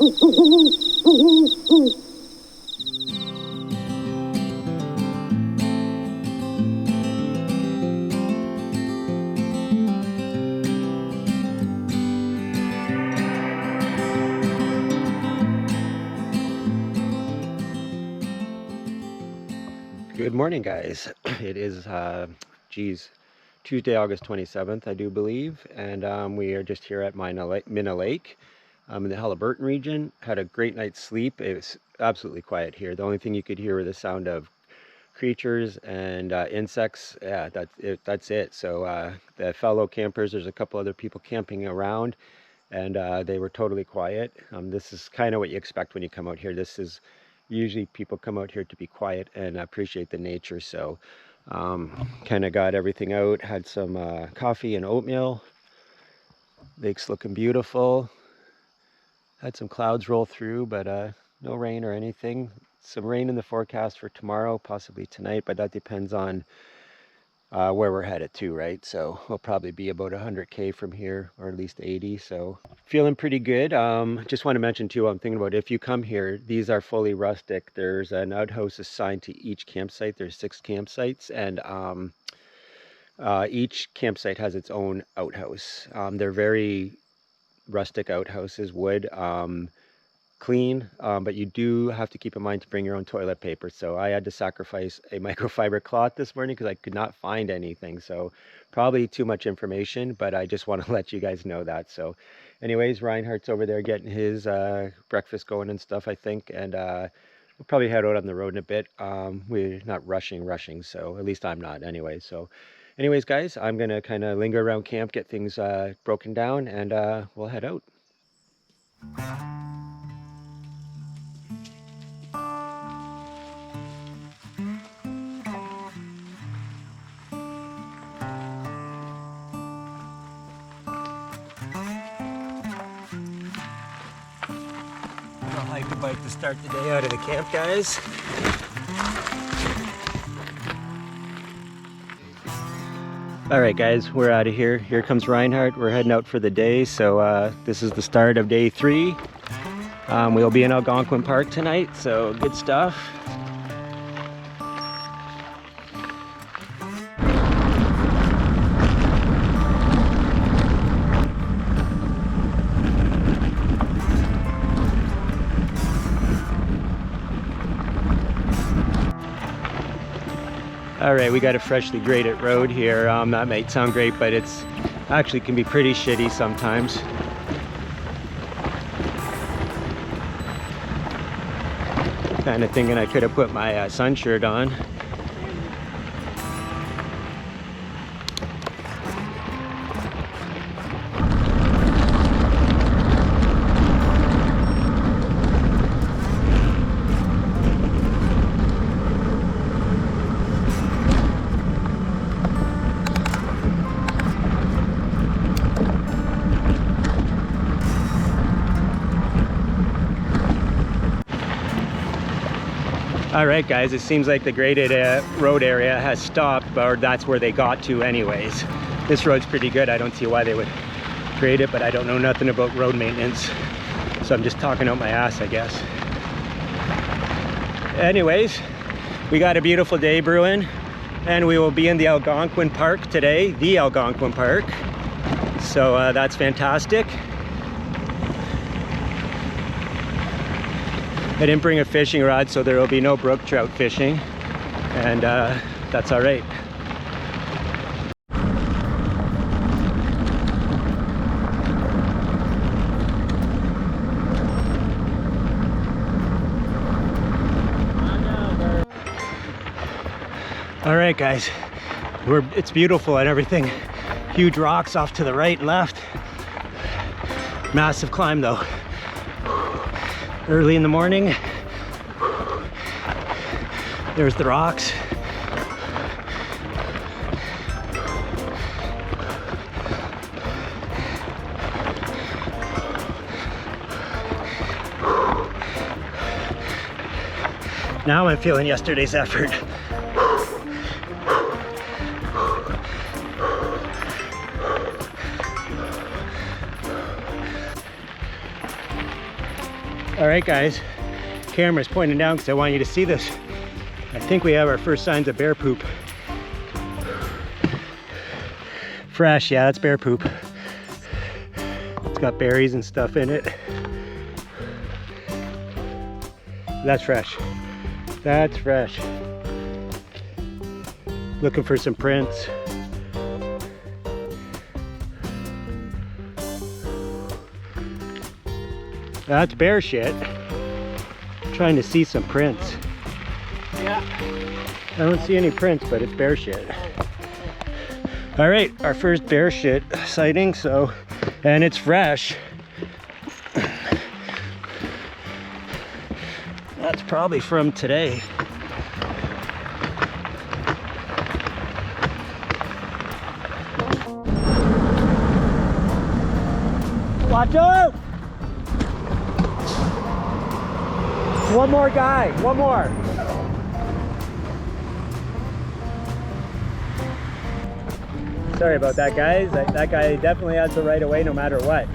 Good morning, guys. It is, Tuesday, August 27th, I do believe, and we are just here at Minna Lake in the Haliburton region. Had a great night's sleep. It was absolutely quiet here. The only thing you could hear were the sound of creatures and insects. Yeah, that's it. So the fellow campers, there's a couple other people camping around, and they were totally quiet. This is kind of what you expect when you come out here. This is usually people come out here to be quiet and appreciate the nature. So kind of got everything out, had some coffee and oatmeal. Lake's looking beautiful. Had some clouds roll through, but no rain or anything. Some rain in the forecast for tomorrow, possibly tonight, but that depends on where we're headed to, right? So we'll probably be about 100K from here, or at least 80. So feeling pretty good. Just want to mention too, I'm thinking about if you come here, these are fully rustic. There's an outhouse assigned to each campsite. There's 6 campsites, and each campsite has its own outhouse. They're very rustic outhouses, wood. Clean, but you do have to keep in mind to bring your own toilet paper. So I had to sacrifice a microfiber cloth this morning because I could not find anything. So probably too much information, but I just want to let you guys know that. So anyways, Reinhardt's over there getting his breakfast going and stuff, I think, and we'll probably head out on the road in a bit. We're not rushing, so at least I'm not anyway. So anyways, guys, I'm gonna kind of linger around camp, get things broken down, and we'll head out. I'll hike a bike to start the day out of the camp, guys. All right, guys, we're out of here. Here comes Reinhardt. We're heading out for the day. So this is the start of day 3. We'll be in Algonquin Park tonight, so good stuff. All right, we got a freshly graded road here. That might sound great, but it's actually can be pretty shitty sometimes. Kind of thinking I could have put my sun shirt on. All right, guys, it seems like the graded road area has stopped, or that's where they got to anyways. This road's pretty good. I don't see why they would grade it, but I don't know nothing about road maintenance. So I'm just talking out my ass, I guess. Anyways, we got a beautiful day brewing, and we will be in the Algonquin Park today, the Algonquin Park. So that's fantastic. I didn't bring a fishing rod, so there will be no brook trout fishing, and that's all right. All right, guys, it's beautiful and everything. Huge rocks off to the right and left. Massive climb though. Early in the morning, there's the rocks. Now I'm feeling yesterday's effort. All right, guys, camera's pointing down because I want you to see this. I think we have our first signs of bear poop. Fresh, yeah, that's bear poop. It's got berries and stuff in it. That's fresh. That's fresh. Looking for some prints. That's bear shit. Trying to see some prints. Yeah. I don't see any prints, but it's bear shit. All right, our first bear shit sighting, so, and it's fresh. That's probably from today. Watch out! One more guy, one more. Sorry about that, guys. That guy definitely has the right of way no matter what.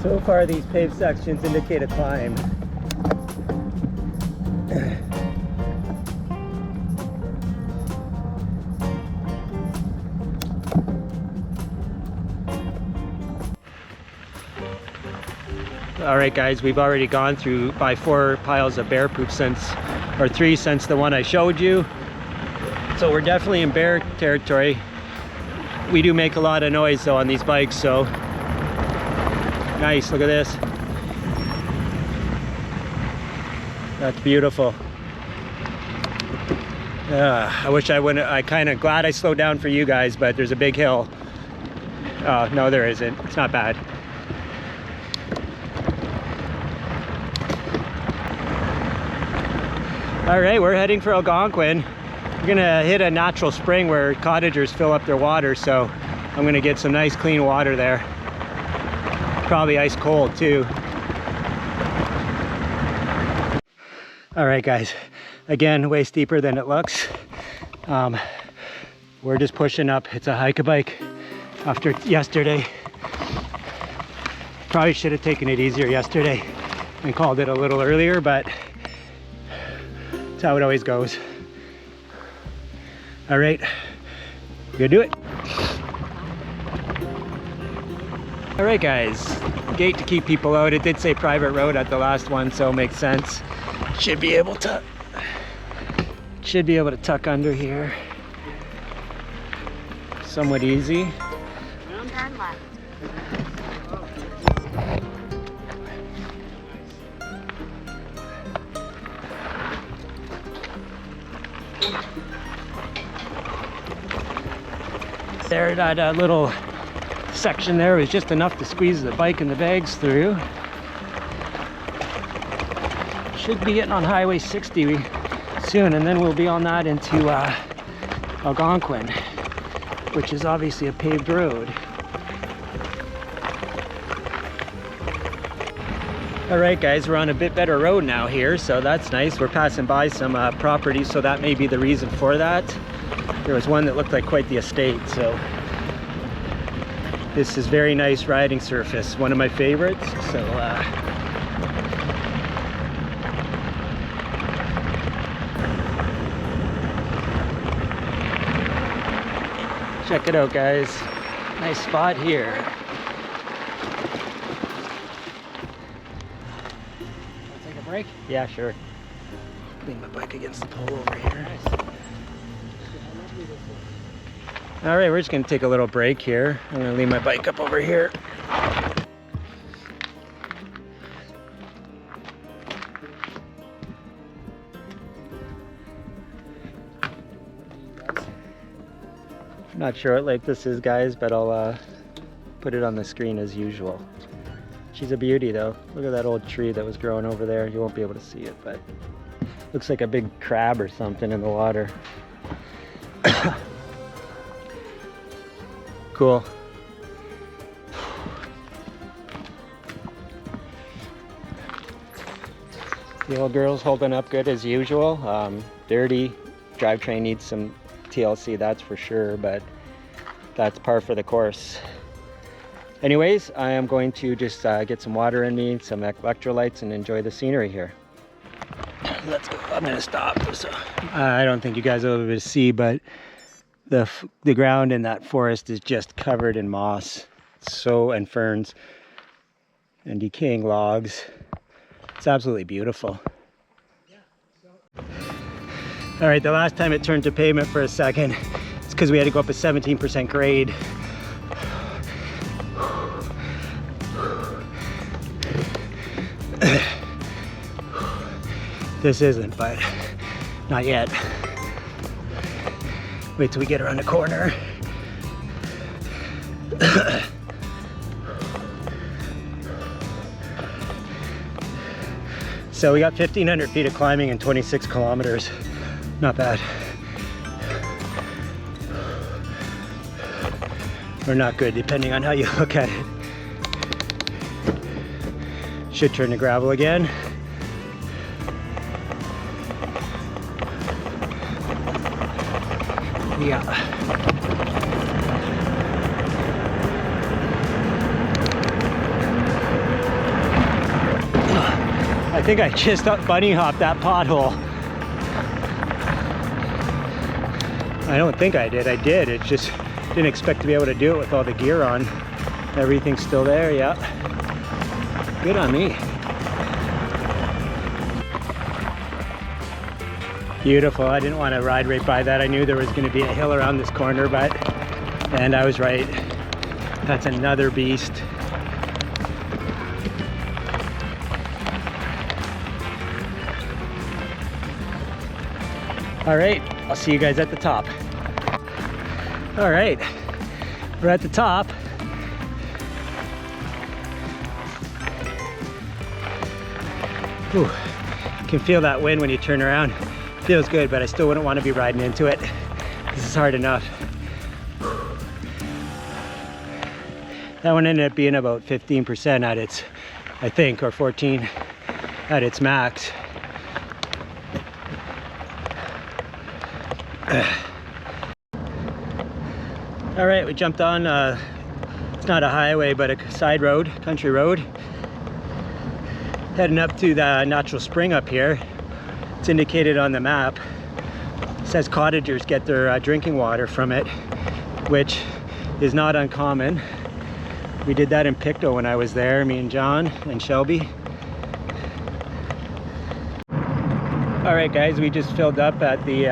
So far, these paved sections indicate a climb. All right, guys, we've already gone through by 4 piles of bear poop since, or 3 since the one I showed you. So we're definitely in bear territory. We do make a lot of noise though on these bikes, so nice, look at this. That's beautiful. I wish I wouldn't, I kind of glad I slowed down for you guys, but there's a big hill. No, there isn't, it's not bad. All right, we're heading for Algonquin. We're gonna hit a natural spring where cottagers fill up their water, so I'm gonna get some nice clean water there. Probably ice cold too. All right, guys, again, way steeper than it looks. We're just pushing up. It's a hike-a-bike after yesterday. Probably should have taken it easier yesterday and called it a little earlier, but that's how it always goes. All right, we're gonna do it. All right, guys, gate to keep people out. It did say private road at the last one, so it makes sense. Should be able to tuck under here. Somewhat easy. Turn left. There, that little section there was just enough to squeeze the bike and the bags through. Should be getting on Highway 60 soon, and then we'll be on that into Algonquin, which is obviously a paved road. All right, guys, we're on a bit better road now here, so that's nice. We're passing by some properties, so that may be the reason for that. There was one that looked like quite the estate, so this is very nice riding surface, one of my favorites. So check it out, guys. Nice spot here. Take a break? Yeah, sure. Lean my bike against the pole over here. Nice. All right, we're just gonna take a little break here. I'm gonna leave my bike up over here. Not sure what lake this is, guys, but I'll put it on the screen as usual. She's a beauty though. Look at that old tree that was growing over there. You won't be able to see it, but looks like a big crab or something in the water. Cool. The old girl's holding up good as usual. Dirty. Drivetrain needs some TLC, that's for sure, but that's par for the course. Anyways, I am going to just get some water in me, some electrolytes, and enjoy the scenery here. Let's go. I'm gonna stop. So, I don't think you guys will be able to see, but the ground in that forest is just covered in moss, and ferns, and decaying logs. It's absolutely beautiful. All right, the last time it turned to pavement for a second, it's because we had to go up a 17% grade. This isn't, but not yet. Wait till we get around the corner. So we got 1,500 feet of climbing and 26 kilometers. Not bad. Or not good, depending on how you look at it. Should turn to gravel again. Yeah. I think I just bunny hopped that pothole. I don't think I did. I did. It just didn't expect to be able to do it with all the gear on. Everything's still there. Yeah. Good on me. Beautiful. I didn't want to ride right by that. I knew there was going to be a hill around this corner, and I was right. That's another beast. All right, I'll see you guys at the top. All right, we're at the top. Ooh, you can feel that wind when you turn around. Feels good, but I still wouldn't want to be riding into it. This is hard enough. That one ended up being about 15% at its, I think, or 14 at its max. All right, we jumped on, it's not a highway, but a side road, country road. Heading up to the natural spring up here. It's indicated on the map. It says cottagers get their drinking water from it, which is not uncommon. We did that in Pictou when I was there, me and John and Shelby. All right, guys, we just filled up at the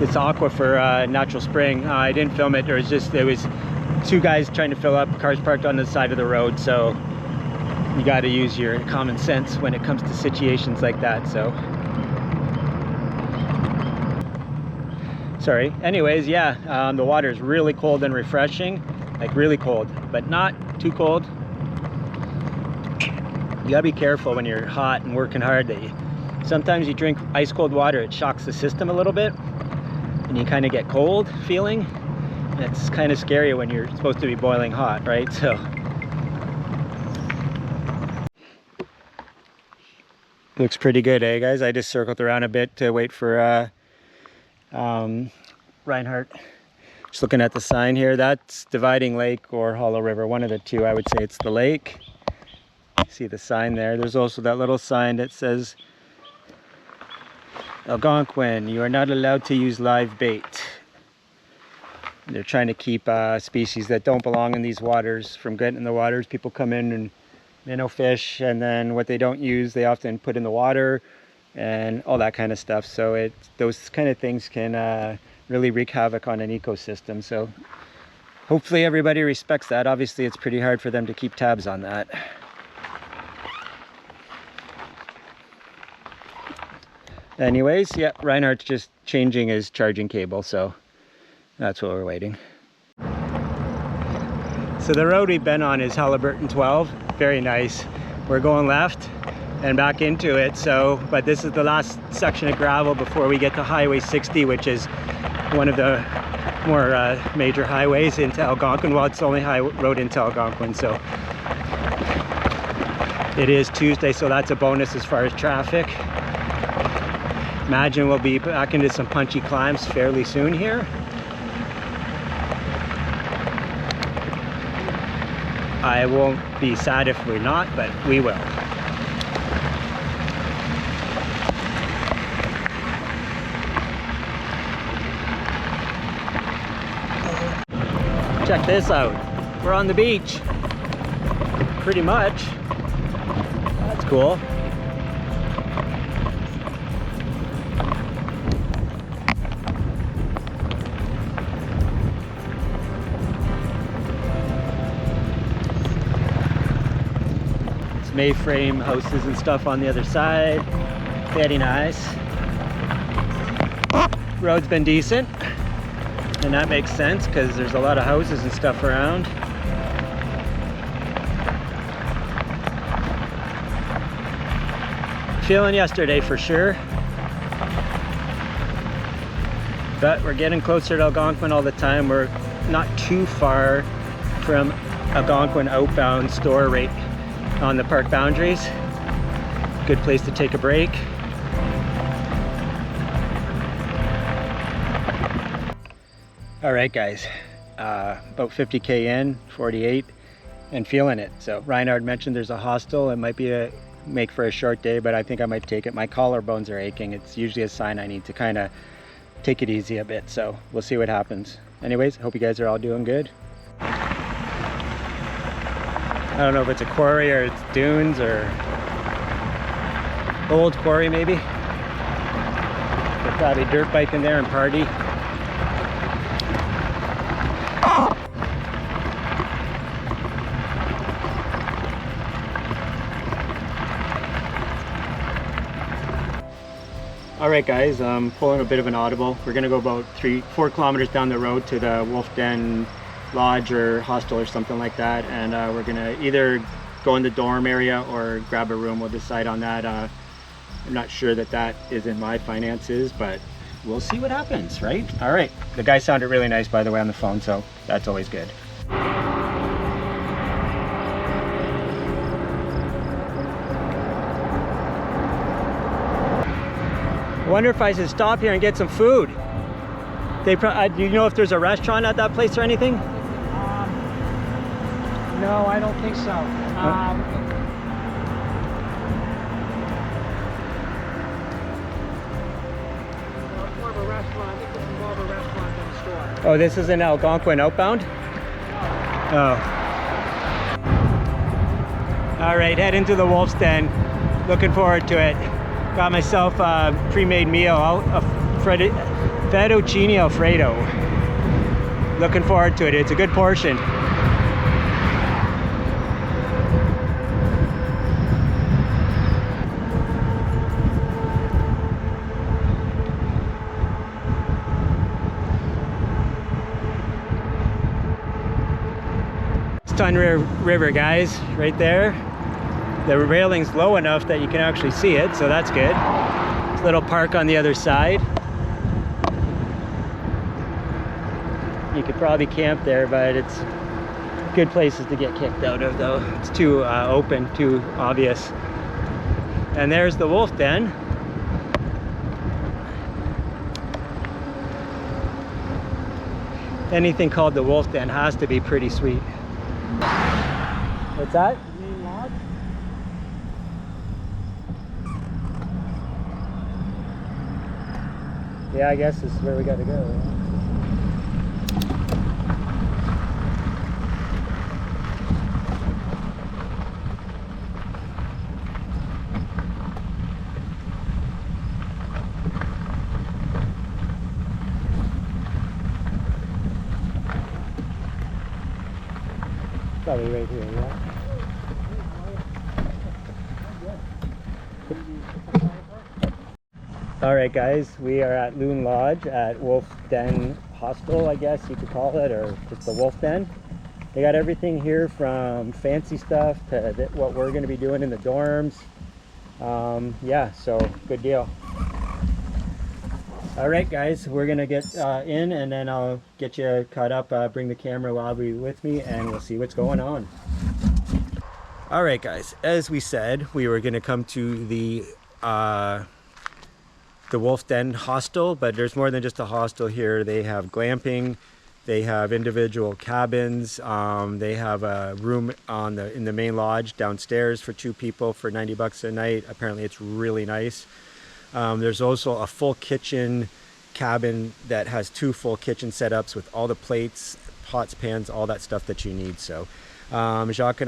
this aquifer natural spring. I didn't film it. There was two guys trying to fill up, cars parked on the side of the road, so you got to use your common sense when it comes to situations like that. So sorry. Anyways, yeah, the water is really cold and refreshing, like really cold, but not too cold. You gotta be careful when you're hot and working hard that sometimes you drink ice cold water, it shocks the system a little bit and you kind of get cold feeling. It's kind of scary when you're supposed to be boiling hot, right? So looks pretty good, eh guys? I just circled around a bit to wait for Reinhardt. Just looking at the sign here, that's Dividing Lake or Hollow River, one of the two. I would say it's the lake. See the sign there. There's also that little sign that says Algonquin, you are not allowed to use live bait. They're trying to keep species that don't belong in these waters from getting in the waters. People come in and minnow fish, and then what they don't use they often put in the water and all that kind of stuff. So those kind of things can really wreak havoc on an ecosystem. So hopefully everybody respects that. Obviously it's pretty hard for them to keep tabs on that. Anyways, yeah, Reinhardt's just changing his charging cable, so that's what we're waiting. So the road we've been on is Halliburton 12, very nice. We're going left and back into it, so, but this is the last section of gravel before we get to Highway 60, which is one of the more major highways into Algonquin. Well, it's the only road into Algonquin, so it is Tuesday, so that's a bonus as far as traffic. Imagine we'll be back into some punchy climbs fairly soon here. I won't be sad if we're not, but we will. Check this out. We're on the beach. Pretty much. That's cool. Mayframe houses and stuff on the other side. Very nice. Road's been decent, and that makes sense because there's a lot of houses and stuff around. Feeling yesterday for sure, but we're getting closer to Algonquin all the time. We're not too far from Algonquin outbound store right on the park boundaries. Good place to take a break. All right, guys, about 50k in, 48, and feeling it. So Reinhard mentioned there's a hostel. It might be make for a short day, but I think I might take it. My collarbones are aching. It's usually a sign I need to kind of take it easy a bit. So we'll see what happens. Anyways, hope you guys are all doing good. I don't know if it's a quarry or it's dunes or old quarry maybe. They'll probably dirt bike in there and party. All right, guys, I'm pulling a bit of an audible. We're gonna go about 4 kilometers down the road to the Wolf Den Lodge or hostel or something like that, and we're gonna either go in the dorm area or grab a room. We'll decide on that. I'm not sure that is in my finances, but we'll see what happens, right? All right, the guy sounded really nice, by the way, on the phone, so that's always good. I wonder if I should stop here and get some food. Do you know if there's a restaurant at that place or anything? No, I don't think so. It's more of a restaurant. I think this is more of a restaurant than a store. Oh, this is in Algonquin outbound? Oh. All right, head into the Wolf's Den. Looking forward to it. Got myself a pre-made meal, a fettuccine Alfredo. Looking forward to it. It's a good portion. Stun River, guys, right there. The railing's low enough that you can actually see it, so that's good. There's a little park on the other side. You could probably camp there, but it's good places to get kicked out of though. It's too open, too obvious. And there's the Wolf Den. Anything called the Wolf Den has to be pretty sweet. What's that? Main lodge? Yeah, I guess this is where we got to go. Probably right here, yeah. All right, guys, we are at Loon Lodge at Wolf Den Hostel, I guess you could call it, or just the Wolf Den. They got everything here from fancy stuff to what we're going to be doing in the dorms. Yeah, so good deal. All right, guys, we're gonna get in, and then I'll get you caught up, bring the camera lobby with me, and we'll see what's going on. All right, guys, as we said, we were gonna come to the Wolf Den hostel, but there's more than just a hostel here. They have glamping, they have individual cabins, they have a room in the main lodge downstairs for 2 people for 90 bucks a night. Apparently it's really nice. There's also a full kitchen cabin that has 2 full kitchen setups with all the plates, pots, pans, all that stuff that you need. So Reinhard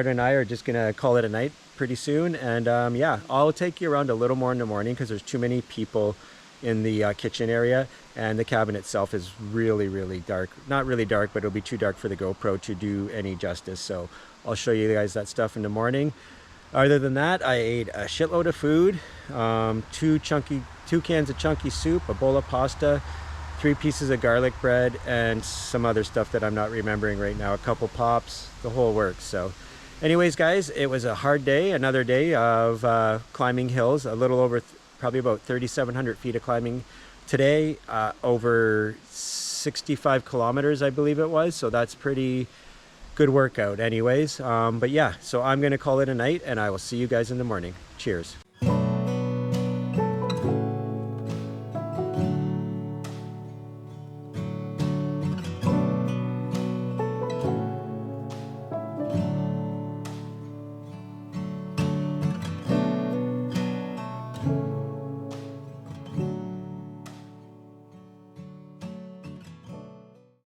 and I are just gonna call it a night pretty soon, and yeah, I'll take you around a little more in the morning because there's too many people in the kitchen area, and the cabin itself is really dark. Not really dark, but it'll be too dark for the GoPro to do any justice, so I'll show you guys that stuff in the morning. Other than that, I ate a shitload of food, 2 cans of chunky soup, a bowl of pasta, 3 pieces of garlic bread, and some other stuff that I'm not remembering right now, a couple pops, the whole works. So anyways, guys, it was a hard day, another day of climbing hills, a little over probably about 3,700 feet of climbing today, over 65 kilometers I believe it was, so that's pretty good workout anyways. But yeah, so I'm gonna call it a night, and I will see you guys in the morning. Cheers.